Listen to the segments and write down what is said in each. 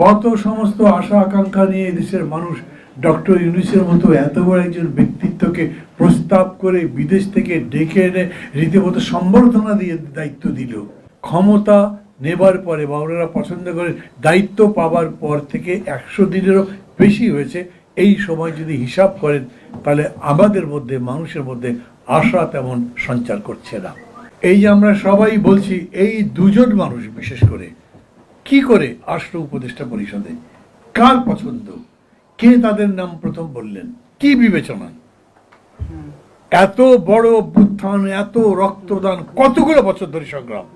কত সমস্ত আশা আকাঙ্ক্ষা নিয়ে দেশের মানুষ ডক্টর ইউনূসের মতো এত বড় একজন ব্যক্তিত্বকে প্রস্তাব করে বিদেশ থেকে ডেকে এনে রীতিমতো সম্বর্ধনা দিয়ে দায়িত্ব দিল। ক্ষমতা নেবার পরে বা ওনারা পছন্দ করে দায়িত্ব পাওয়ার পর থেকে 100 দিনেরও বেশি হয়েছে। এই সময় যদি হিসাব করেন তাহলে আমাদের মধ্যে, মানুষের মধ্যে আশা তেমন সঞ্চার করছে না। এই যে আমরা সবাই বলছি, এই দুজন মানুষ বিশেষ করে কি করে আসলো উপদেষ্টা পরিষদে, কার পছন্দ, কে তাদের নাম প্রথম বললেন, কি বিবেচনা? এত বড় অভ্যুত্থান, এত রক্তদান, কতগুলো বছর ধরে সংগ্রাম,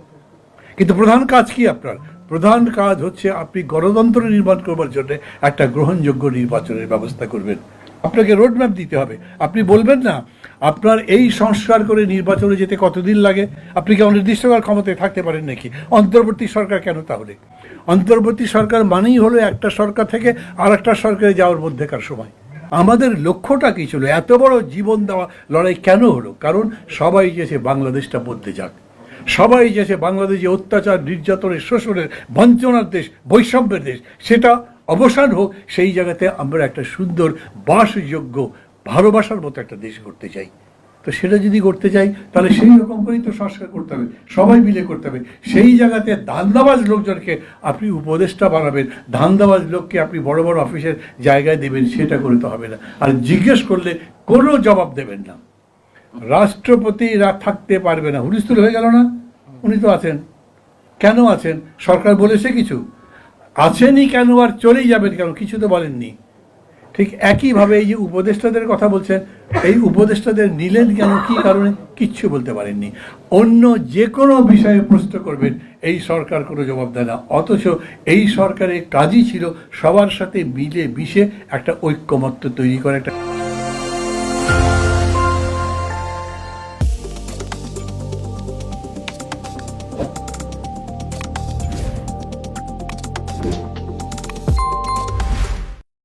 কিন্তু প্রধান কাজ কি আপনার? প্রধান কাজ হচ্ছে আপনি গণতন্ত্র নির্মাণ করবার জন্য একটা গ্রহণযোগ্য নির্বাচনের ব্যবস্থা করবেন। আপনাকে রোডম্যাপ দিতে হবে। আপনি বলবেন না আপনার এই সংস্কার করে নির্বাচনে যেতে কতদিন লাগে? আপনি কি অনির্দিষ্টকাল ক্ষমতায় থাকতে পারেন নাকি? অন্তর্বর্তী সরকার কেন তাহলে? অন্তর্বর্তী সরকার মানেই হলো একটা সরকার থেকে আর একটা সরকারে যাওয়ার মধ্যেকার সময়। আমাদের লক্ষ্যটা কি ছিল? এত বড় জীবন দেওয়া লড়াই কেন হলো? কারণ সবাই চেয়েছে বাংলাদেশটা বদলে যাক। সবাই চেয়েছে বাংলাদেশ যে অত্যাচার, নির্যাতনের, শোষণের, বঞ্চনার দেশ, বৈষম্যের দেশ, সেটা অবসান হোক। সেই জায়গাতে আমরা একটা সুন্দর বাসযোগ্য, ভালোবাসার মতো একটা দেশ করতে চাই। তো সেটা যদি করতে চাই তাহলে সেই রকম করেই তো সংস্কার করতে হবে, সবাই মিলে করতে হবে। সেই জায়গাতে ধান্দাবাজ লোকজনকে আপনি উপদেষ্টা বানাবেন, ধান্দাবাজ লোককে আপনি বড় বড় অফিসের জায়গায় দেবেন, সেটা করতে হবে না। আর জিজ্ঞেস করলে কোনো জবাব দেবেন না। রাষ্ট্রপতিরা থাকতে পারবে না, হুলস্থুল হয়ে গেল না? উনি তো আছেন, কেন আছেন? সরকার বলেছে কিছু? আছেনই কেন আর চলেই যাবেন কেন? কিছু তো বলেননি। ঠিক একইভাবে এই যে উপদেষ্টাদের কথা বলছেন, এই উপদেষ্টাদের নিলেন কেন, কি কারণে, কিচ্ছু বলতে পারেননি। অন্য যে কোনো বিষয়ে প্রশ্ন করবেন, এই সরকার কোনো জবাব দেয় না। অথচ এই সরকারের কাজই ছিল সবার সাথে মিলে মিশে একটা ঐক্যমত্য তৈরি করা, একটা